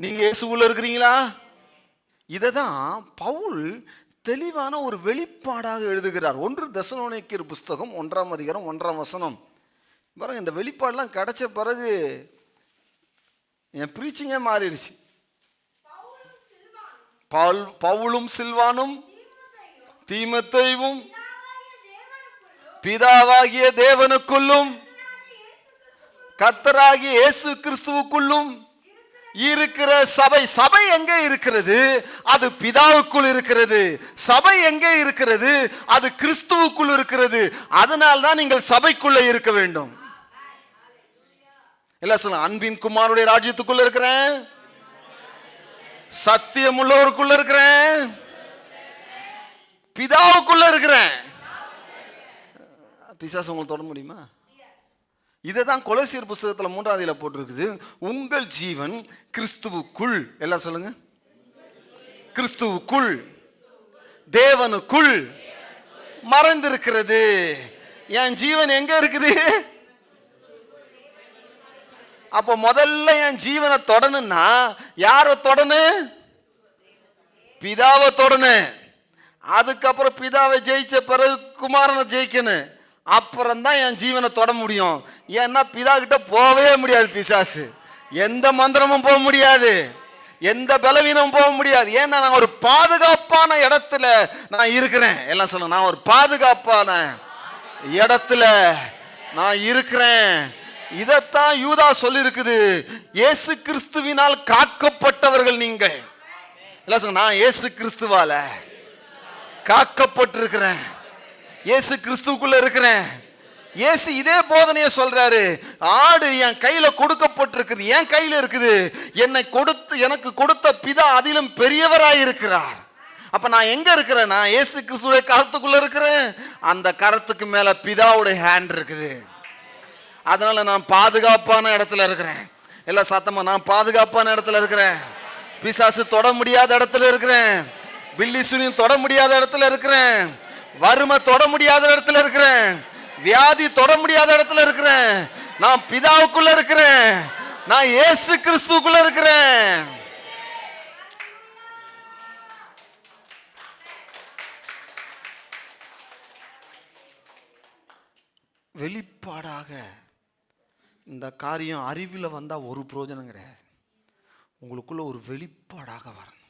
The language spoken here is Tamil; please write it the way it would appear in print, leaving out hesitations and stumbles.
நீங்க இயேசுக்குள்ள இருக்கிறீங்களா? இதை தான் பவுல் தெளிவான ஒரு வெளிப்பாடாக எழுதுகிறார். 1 தெசலோனிக்கேயர் புஸ்தகம் 1ஆம் அதிகாரம் 1ஆம் வசனம் பாருங்க. இந்த வெளிப்பாடெல்லாம் கிடைச்ச பிறகு என் பிரீச்சிங்கே மாறிடுச்சு. பவுலும் சில்வானும் தீமோத்தேயுவும் பிதாவாகிய தேவனுக்குள்ளும் கர்த்தராகிய இயேசு கிறிஸ்துவுக்குள்ளும் இருக்கிற சபை. சபை எங்கே இருக்கிறது? அது பிதாவுக்குள் இருக்கிறது. சபை எங்கே இருக்கிறது? அது கிறிஸ்துவுக்குள் இருக்கிறது. அதனால் தான் நீங்கள் சபைக்குள்ள இருக்க வேண்டும். இல்ல சொல்ல, அன்பின் குமாரனுடைய ராஜ்யத்துக்குள்ள இருக்கிறேன், சத்தியம் உள்ளவருக்குள்ள இருக்கிறேன், பிதாவுக்குள்ள இருக்கிறேன். பிசாசு உங்களுக்கு தொட முடியுமா? இதை தான் கொலோசியர் புஸ்தகத்தில் 3ஆம் அதிகாரத்தில் போட்டிருக்குது. உங்கள் ஜீவன் கிறிஸ்துவுக்குள், எல்லாம் சொல்லுங்க, கிறிஸ்துவுக்குள் தேவனுக்குள் மறைந்திருக்கிறது. என் ஜீவன் எங்க இருக்குது? அப்போ முதல்ல என் ஜீவனை தொடணும்னா யாரை தொடணும்? பிதாவை தொடணும். அதுக்கப்புறம் பிதாவை ஜெயிச்ச பிறகு குமாரனை ஜெயிக்கணும். அப்புறம் தான் என் ஜீவனை தொட முடியும். ஏன்னா பிதா கிட்ட போகவே முடியாது பிசாசு. எந்த மந்திரமும் போக முடியாது, எந்த பலவீனமும் போக முடியாது. ஏன்னா நான் ஒரு பாதுகாப்பான இடத்துல நான் இருக்கிறேன். எல்லாம் சொல்லுங்க, நான் ஒரு பாதுகாப்பான இடத்துல நான் இருக்கிறேன். இதைத்தான் யூதா சொல்லி இருக்குது, இயேசு கிறிஸ்துவினால் காக்கப்பட்டவர்கள் நீங்கள். எல்லாம் சொல்லுங்க, நான் இயேசு கிறிஸ்துவால காக்கப்பட்டிருக்கிறேன், இயேசு கிறிஸ்துவுக்குள்ள இருக்கிறேன். இயேசு இதே போதனையை சொல்றாரு. ஆடு என் கையில கொடுக்கப்பட்டிருக்குது, என் கையில இருக்குது. எனக்கு கொடுத்த பிதா அதிலும் பெரியவராய் இருக்கிறார். அப்ப நான் எங்க இருக்கிறேன்? நான் இயேசு கிறிஸ்துவுடைய கரத்துக்குள்ள இருக்கிறேன். அந்த கரத்துக்கு மேல பிதாவுடைய ஹேண்ட் இருக்குது. அதனால நான் பாதுகாப்பான இடத்துல இருக்கிறேன். எல்லாம் சத்தமா, நான் பாதுகாப்பான இடத்துல இருக்கிறேன். பிசாசு தொட முடியாத இடத்துல இருக்கிறேன். பில்லி சுனியும் தொட முடியாத இடத்துல இருக்கிறேன். வறுமை தொட முடியாத இடத்துல இருக்கிறேன். வியாதி தொட முடியாத இடத்துல இருக்கிறேன். நான் பிதாவுக்குள்ள இருக்கிறேன். நான் இயேசு கிறிஸ்துவுக்குள்ள இருக்கிறேன். வெளிப்பாடாக இந்த காரியம் அறிவில் வந்தா ஒரு பிரயோஜனம் கிடையாது. உங்களுக்குள்ள ஒரு வெளிப்பாடாக வரணும்.